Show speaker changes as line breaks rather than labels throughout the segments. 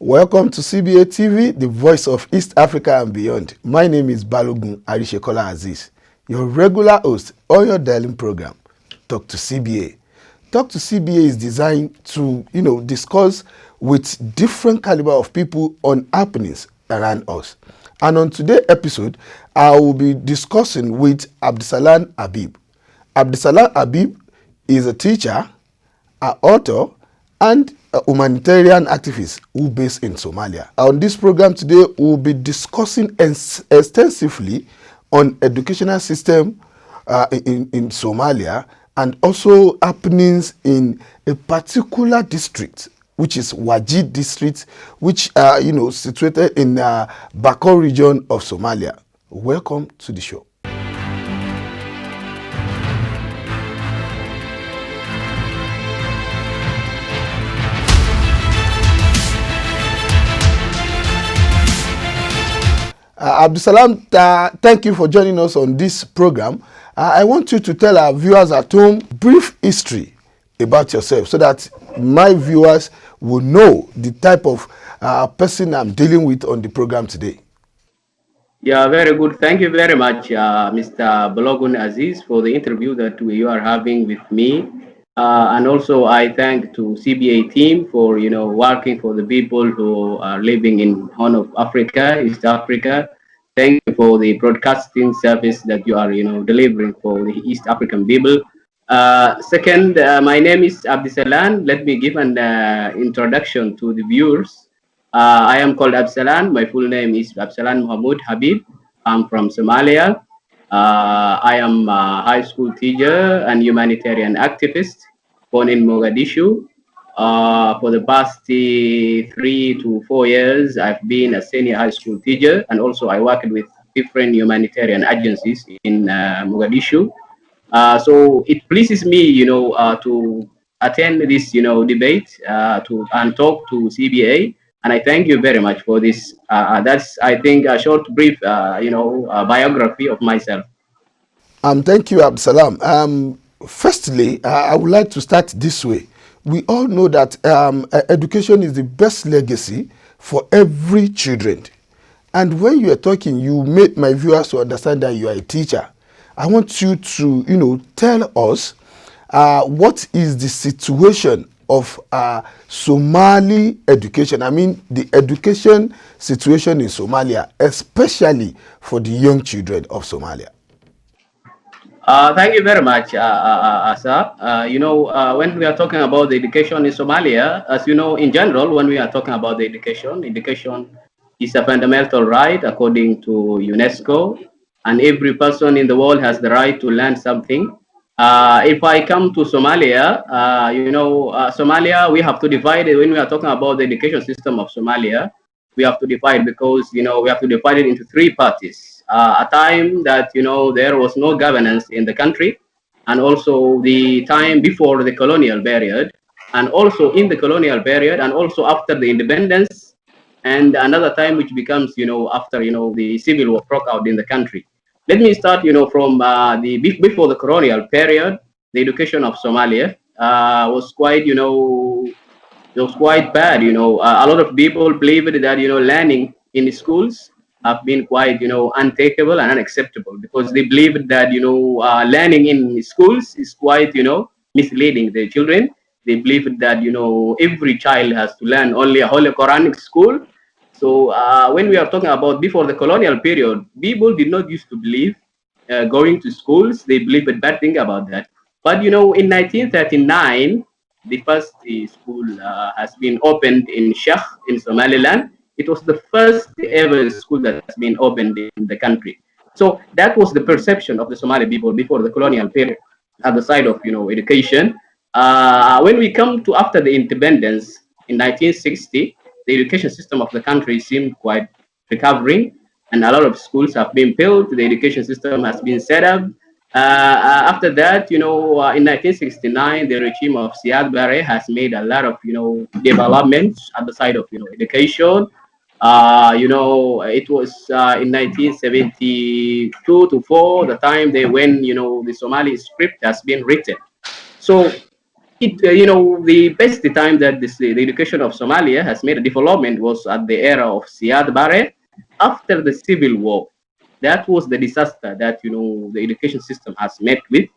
Welcome to CBA TV, the voice of East Africa and beyond. My name is Balogun Arishekola Aziz, your regular host on your dialing program, Talk to CBA. Talk to CBA is designed to, discuss with different caliber of people on happenings around us. And on today's episode, I will be discussing with Abdisalan Habib. Abdisalan Habib is a teacher, an author, and a humanitarian activist who based in Somalia. On this program today, we'll be discussing extensively on educational system in Somalia and also happenings in a particular district, which is Wajid district, which situated in Bakor region of Somalia. Welcome to the show. Abdisalam, thank you for joining us on this program. I want you to tell our viewers at home brief history about yourself so that my viewers will know the type of person I'm dealing with on the program today.
Yeah, very good. Thank you very much, Mr. Balogun Aziz, for the interview that you are having with me. And also, I thank to CBA team for working for the people who are living in Horn of Africa, East Africa. Thank you for the broadcasting service that you are delivering for the East African people. Second, my name is Abdisalan. Let me give an introduction to the viewers. I am called Abdisalan. My full name is Abdisalan Mohamud Habib. I'm from Somalia. I am a high school teacher and humanitarian activist born in Mogadishu. For the past 3 to 4 years, I've been a senior high school teacher, and also I worked with different humanitarian agencies in Mogadishu. So it pleases me, to attend this, debate and talk to CBA. And I thank you very much for this. That's, I think, a short, brief, biography of myself.
Thank you, Abdisalam. Firstly, I would like to start this way. We all know that education is the best legacy for every children. And when you are talking, you made my viewers to understand that you are a teacher. I want you to, tell us what is the situation of Somali education. I mean, the education situation in Somalia, especially for the young children of Somalia.
Thank you very much, Asa. When we are talking about the education in Somalia, as you know, in general, when we are talking about the education is a fundamental right according to UNESCO, and every person in the world has the right to learn something. If I come to Somalia, Somalia, we have to divide it. When we are talking about the education system of Somalia, we have to divide because, we have to divide it into 3 parties. A time that, there was no governance in the country, and also the time before the colonial period, and also in the colonial period, and also after the independence, and another time which becomes, after, the civil war broke out in the country. Let me start, from before the colonial period. The education of Somalia was quite, it was quite bad. A lot of people believed that, learning in schools have been quite, untakeable and unacceptable, because they believed that, learning in schools is quite, misleading the children. They believed that, every child has to learn only a Holy Quranic school. So when we are talking about before the colonial period, people did not used to believe going to schools. They believed a bad thing about that. But, in 1939, the first school has been opened in Sheikh in Somaliland. It was the first ever school that has been opened in the country. So that was the perception of the Somali people before the colonial period at the side of, education. When we come to after the independence in 1960, the education system of the country seemed quite recovering, and a lot of schools have been built. The education system has been set up. After that, in 1969, the regime of Siad Barre has made a lot of, developments at the side of, education. It was in 1972 to 4, the time when, the Somali script has been written. So the best time that the education of Somalia has made a development was at the era of Siad Barre after the civil war. That was the disaster that the education system has met with.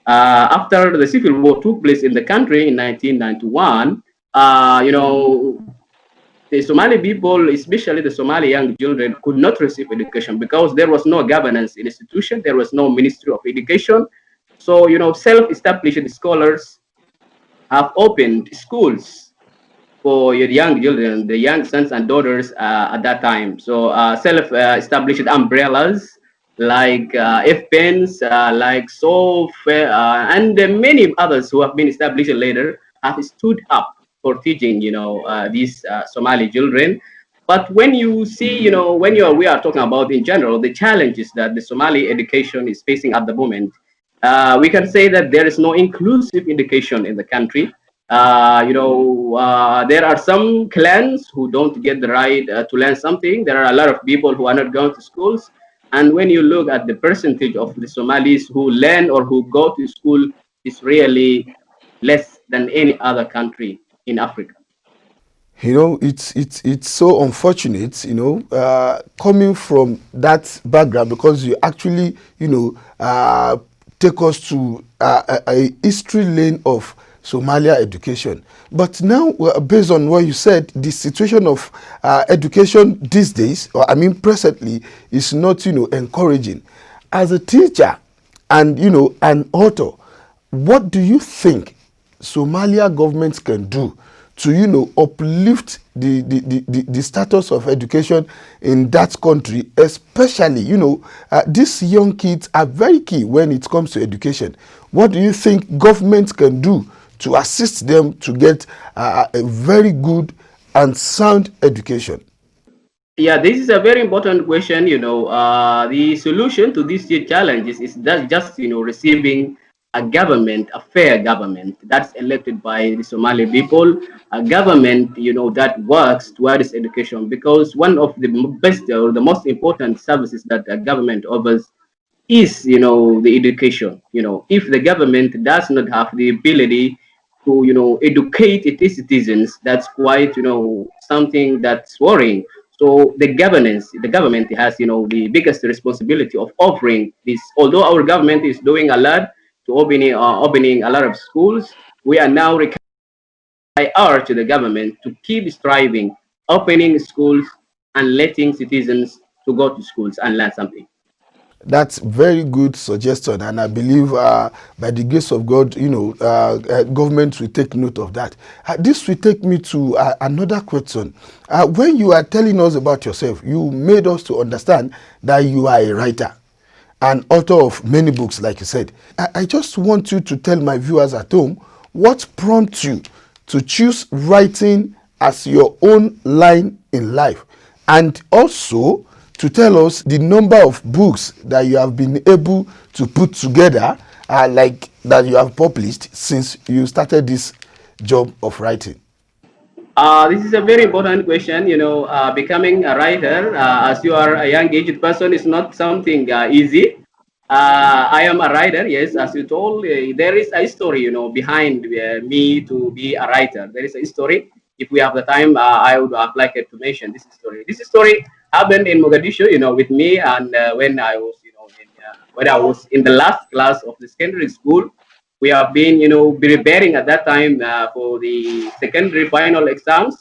After the civil war took place in the country in 1991, the Somali people, especially the Somali young children, could not receive education because there was no governance institution, there was no Ministry of Education. So, self-established scholars have opened schools for your young children, the young sons and daughters at that time. So self-established umbrellas like F-Pens, like SOF, and many others who have been established later have stood up for teaching, these Somali children. But when you see, we are talking about in general the challenges that the Somali education is facing at the moment, we can say that there is no inclusive education in the country. There are some clans who don't get the right to learn something. There are a lot of people who are not going to schools. And when you look at the percentage of the Somalis who learn or who go to school, it's really less than any other country in Africa.
It's so unfortunate, coming from that background, because you actually, take us to a history lane of Somalia education. But now, based on what you said, the situation of education these days, or I mean presently, is not, encouraging. As a teacher and, an author, what do you think Somalia government can do to uplift the status of education in that country, especially these young kids are very key when it comes to education. What do you think government can do to assist them to get a very good and sound education?
Yeah, this is a very important question. The solution to these challenges is that just receiving a government, a fair government that's elected by the Somali people, a government that works towards education. Because one of the best or the most important services that a government offers is the education. If the government does not have the ability to educate its citizens, that's quite something that's worrying. So the government has the biggest responsibility of offering this. Although our government is doing a lot to opening a lot of schools, we are now I urge the government to keep striving, opening schools and letting citizens to go to schools and learn something.
That's very good suggestion, and I believe by the grace of God, government will take note of that. This will take me to another question. When you are telling us about yourself, you made us to understand that you are a writer, an author of many books, like you said. I just want you to tell my viewers at home what prompts you to choose writing as your own line in life, and also to tell us the number of books that you have been able to put together, like that you have published since you started this job of writing.
This is a very important question. Becoming a writer as you are a young aged person is not something easy. I am a writer, yes, as you told. There is a story, behind me to be a writer. There is a story. If we have the time, I would like to mention this story. This story happened in Mogadishu, with me, and when I was, when I was in the last class of the secondary school. We have been, preparing at that time for the secondary final exams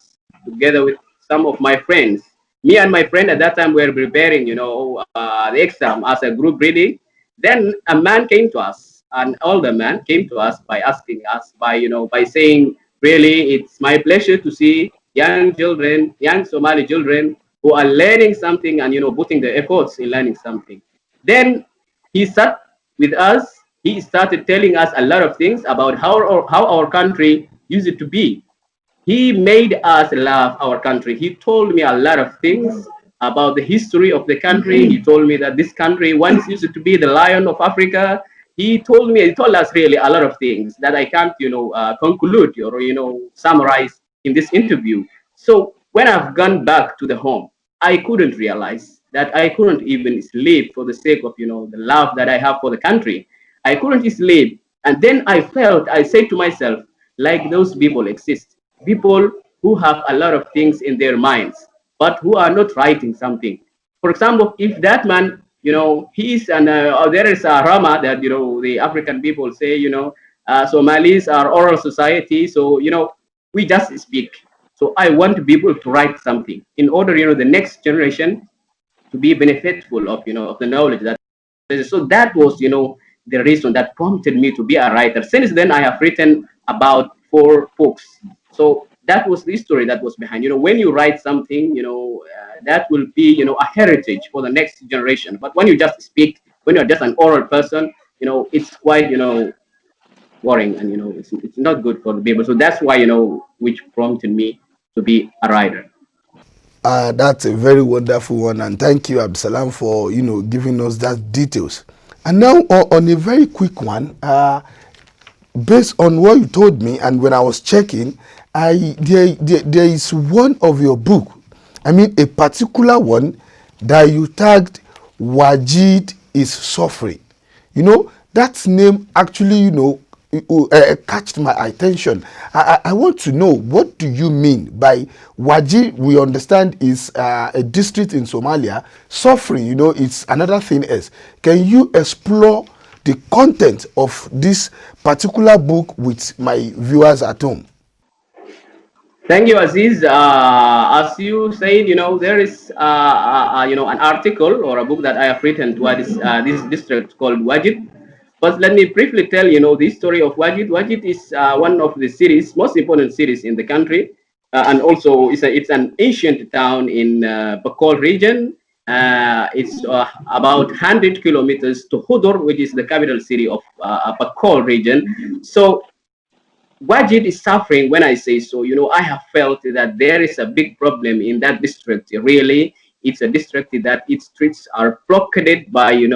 together with some of my friends. Me and my friend at that time were preparing, the exam as a group reading. Then a man came to us, an older man came to us by asking us, by saying, really, it's my pleasure to see young children, young Somali children who are learning something and, putting the efforts in learning something. Then he sat with us. He started telling us a lot of things about how our country used to be. He made us love our country. He told me a lot of things about the history of the country. He told me that this country once used to be the lion of Africa. He told us really a lot of things that I can't, conclude or, summarize in this interview. So when I've gone back to the home, I couldn't realize that I couldn't even sleep for the sake of, the love that I have for the country. I couldn't sleep. And then I said to myself, like those people exist. People who have a lot of things in their minds, but who are not writing something. For example, if that man, he's an, there is a Rama that, the African people say, Somalis are oral society. So, we just speak. So I want people to write something in order, the next generation to be benefitful of, of the knowledge that. So that was, the reason that prompted me to be a writer. Since then, I have written about 4 books. So that was the story that was behind. When you write something, that will be, a heritage for the next generation. But when you just speak, when you're just an oral person, it's quite, boring, and it's not good for the people. So that's why, which prompted me to be a writer.
That's a very wonderful one, and thank you, Abdisalam, for giving us that details. And now on a very quick one, based on what you told me, and when I was checking, there is one of your book, I mean a particular one that you tagged Wajid is Suffering. That name actually catched my attention. I want to know, what do you mean by Wajid? We understand is a district in Somalia. Suffering, it's another thing else. Can you explore the content of this particular book with my viewers at home?
Thank you, Aziz. As you said, there is, an article or a book that I have written to this district called Wajid. But let me briefly tell the story of Wajid. Wajid is one of the cities, most important cities in the country, and also it's an ancient town in Bakol region. It's about 100 kilometers to Hudur, which is the capital city of Bakol region. So Wajid is suffering when I say so. I have felt that there is a big problem in that district. Really, it's a district that its streets are blockaded by the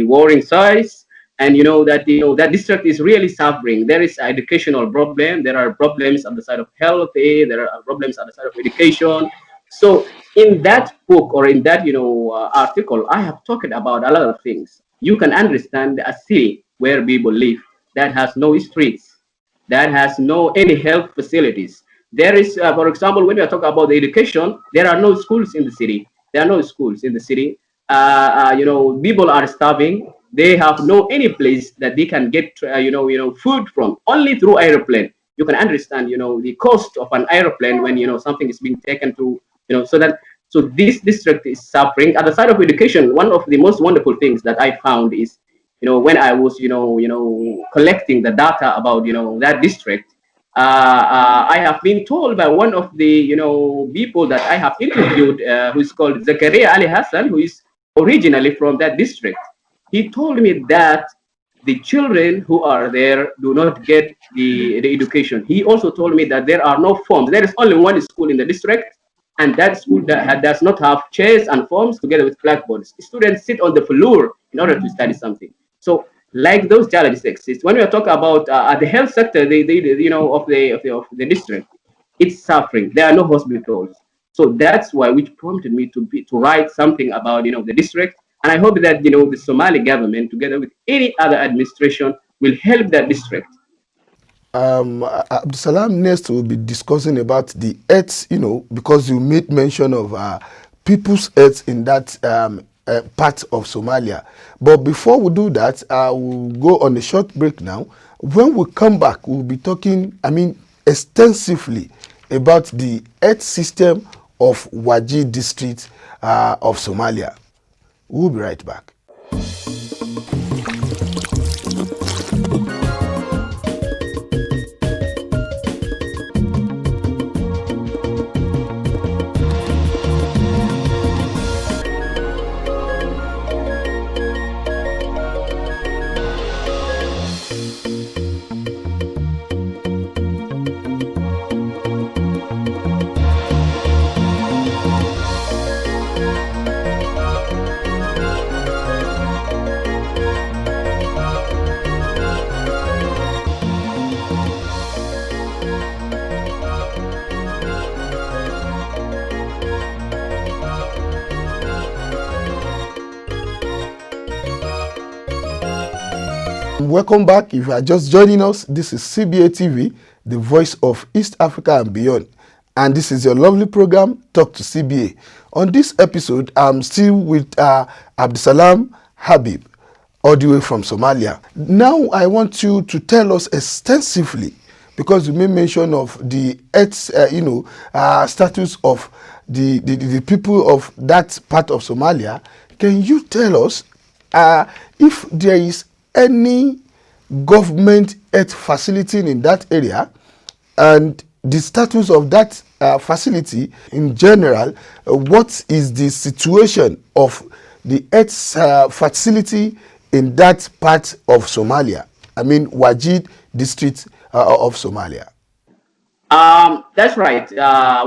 warring sides, and that district is really suffering. There is educational problem. There are problems on the side of health. There are problems on the side of education. So in that book, or in that article, I have talked about a lot of things. You can understand a city where people live that has no streets, that has no any health facilities. There is, for example, when we are talking about the education, there are no schools in the city. There are no schools in the city. People are starving. They have no any place that they can get, food from. Only through airplane. You can understand, the cost of an airplane when something is being taken to, so this district is suffering. At the side of education, one of the most wonderful things that I found is, when I was, collecting the data about, that district, I have been told by one of the, people that I have interviewed, who is called Zakaria Ali Hassan, who is originally from that district. He told me that the children who are there do not get the education. He also told me that there are no forms. There is only one school in the district, and that school does not have chairs and forms together with blackboards. Students sit on the floor in order to study something. So, like those challenges exist. When we are talking about the health sector, of the district, it's suffering. There are no hospitals. So that's why, which prompted me to write something about the district. And I hope that the Somali government, together with any other administration, will help that district.
Abdisalam, next we'll be discussing about the earths, because you made mention of people's earths in that part of Somalia. But before we do that, we'll go on a short break now. When we come back, we'll be talking, extensively about the earth system of Wajid district of Somalia. We'll be right back. Welcome back. If you are just joining us, this is CBA TV, the voice of East Africa and beyond. And this is your lovely program, Talk to CBA. On this episode, I'm still with Abdisalan Habib, all the way from Somalia. Now, I want you to tell us extensively, because you made mention of the status of the people of that part of Somalia. Can you tell us if there is any government health facility in that area and the status of that facility in general? What is the situation of the health facility in that part of Somalia? I mean, Wajid district of Somalia.
That's right.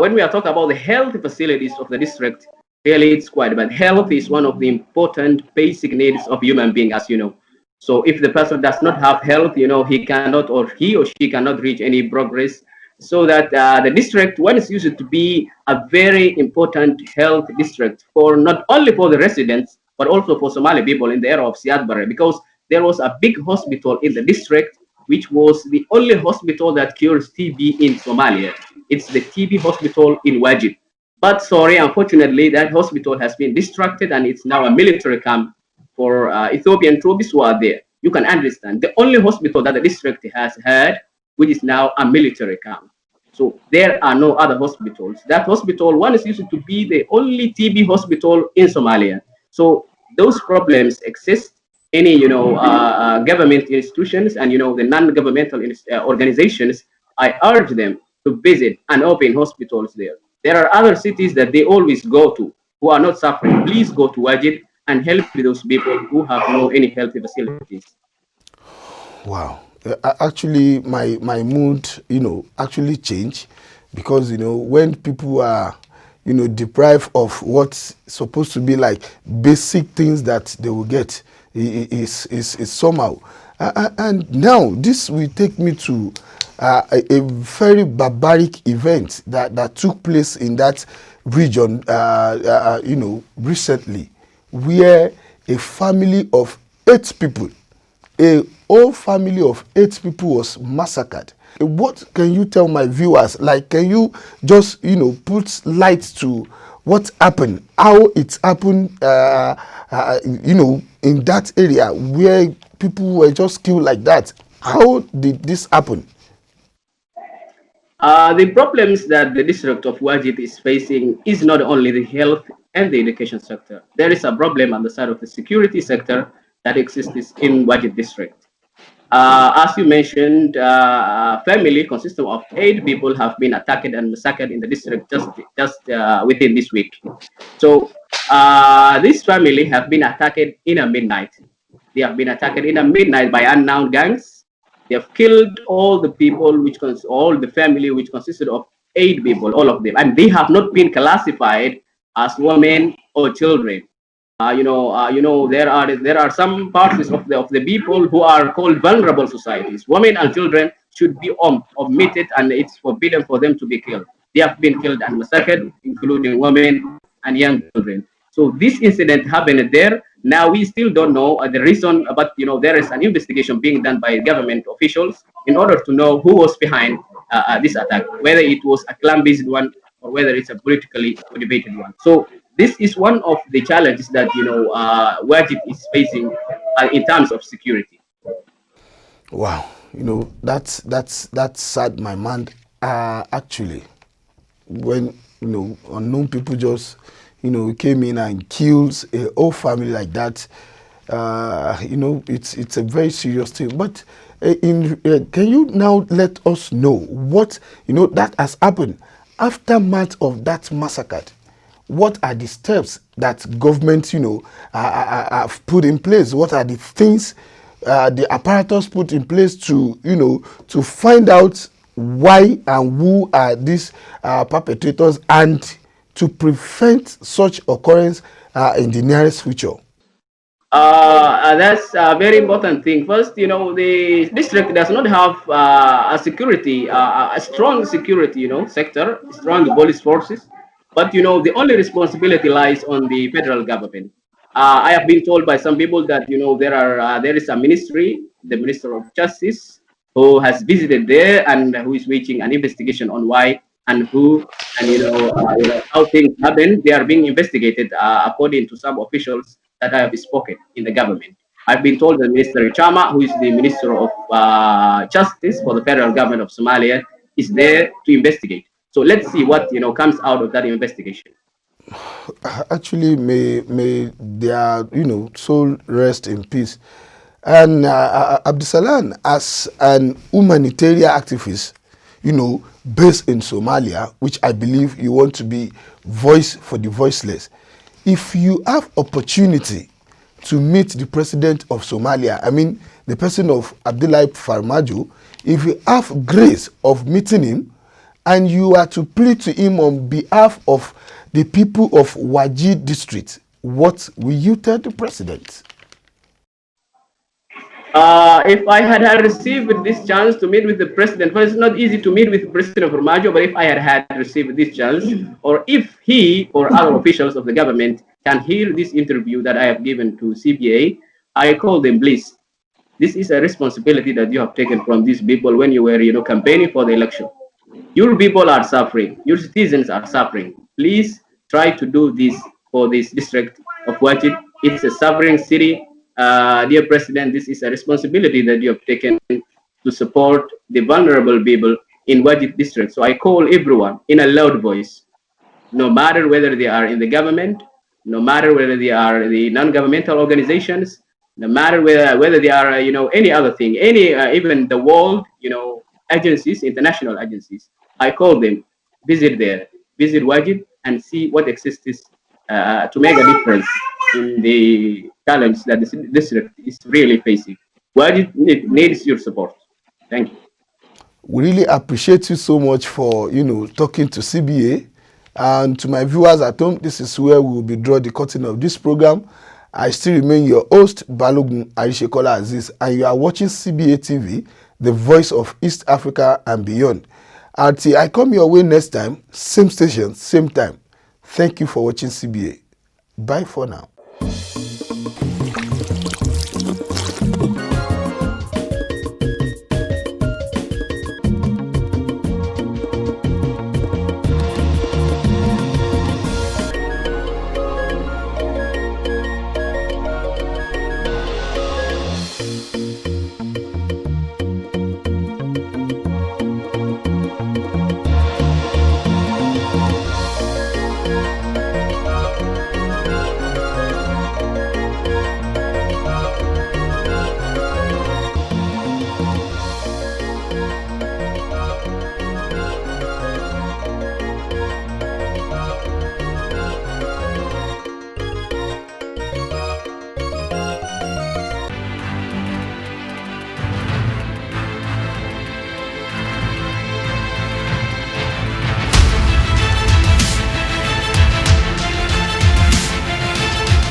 When we are talking about the health facilities of the district, really it's quite bad. Health is one of the important basic needs of human being, as you know. So if the person does not have health, he cannot, or he or she cannot reach any progress. So that the district once used to be a very important health district for not only for the residents, but also for Somali people in the era of Siad Barre, because there was a big hospital in the district which was the only hospital that cures TB in Somalia. It's the TB hospital in Wajid. But sorry, unfortunately, that hospital has been distracted and it's now a military camp for Ethiopian troops who are there. You can understand. The only hospital that the district has had, which is now a military camp. So there are no other hospitals. That hospital once used to be the only TB hospital in Somalia. So those problems exist. Any government institutions and the non-governmental organizations, I urge them to visit and open hospitals there. There are other cities that they always go to who are not suffering. Please go to Wajid and help those people who have no any healthy facilities.
Wow. Actually, my mood, actually changed, because, when people are, deprived of what's supposed to be like basic things that they will get, is somehow. And now this will take me to a very barbaric event that took place in that region, recently, where a family of 8 people, a whole family of 8 people was massacred. What can you tell my viewers? Like, can you just, put light to what happened, how it happened, in that area where people were just killed like that? How did this happen?
The problems that the district of Wajid is facing is not only the health and the education sector. There is a problem on the side of the security sector that exists in Wajid district. As you mentioned, a family consisting of 8 people have been attacked and massacred in the district just within this week. So this family have been attacked in a midnight. They have been attacked in a midnight by unknown gangs. They have killed all the people, all the family, which consisted of 8 people, all of them, and they have not been classified as women or children. There are some parts of the people who are called vulnerable societies. Women and children should be omitted, and it's forbidden for them to be killed. They have been killed and massacred, including women and young children. So this incident happened there. Now we still don't know the reason, but there is an investigation being done by government officials in order to know who was behind this attack, whether it was a clan-based one or whether it's a politically motivated one. So this is one of the challenges that Wajid is facing in terms of security.
Wow, that's sad, my man. Actually, when unknown people just came in and kills a whole family like that, it's a very serious thing. But can you now let us know what that has happened aftermath of that massacre? What are the steps that government have put in place? What are the things the apparatus put in place to to find out why and who are these perpetrators, and to prevent such occurrence in the nearest future?
That's a very important thing. First, the district does not have a strong security, sector, strong police forces. But the only responsibility lies on the federal government. I have been told by some people that there is a ministry, the Minister of Justice, who has visited there and who is waging an investigation on why and who and how things happen. They are being investigated according to some officials that I have spoken in the government. I've been told that Minister Chama, who is the Minister of Justice for the federal government of Somalia, is there to investigate. So let's see what comes out of that investigation.
Actually, may their soul rest in peace. And Abdisalan, as an humanitarian activist, based in Somalia, which I believe you want to be voice for the voiceless, if you have opportunity to meet the president of Somalia, I mean the person of Abdullahi Farmajo, if you have grace of meeting him and you are to plead to him on behalf of the people of Wajir district, what will you tell the president?
If I had received this chance to meet with the president, well, it's not easy to meet with the president of Formaggio, but if I had received this chance, or if he or other officials of the government can hear this interview that I have given to CBA, I call them, please. This is a responsibility that you have taken from these people when you were, campaigning for the election. Your people are suffering. Your citizens are suffering. Please try to do this for this district of Wajid. It's a suffering city. Dear President, this is a responsibility that you have taken to support the vulnerable people in Wajid district. So I call everyone in a loud voice, no matter whether they are in the government, no matter whether they are the non-governmental organizations, no matter whether they are, any other thing, even the world, agencies, international agencies. I call them, visit there, visit Wajid, and see what exists to make a difference in the challenge that the district is really facing. Wajid needs your support. Thank you.
We really appreciate you so much for talking to CBA. And to my viewers at home, this is where we will be drawing the curtain of this program. I still remain your host, Balogun Arishekola Aziz, and you are watching CBA TV, the voice of East Africa and beyond. Until I come your way next time, same station, same time. Thank you for watching CBA. Bye for now.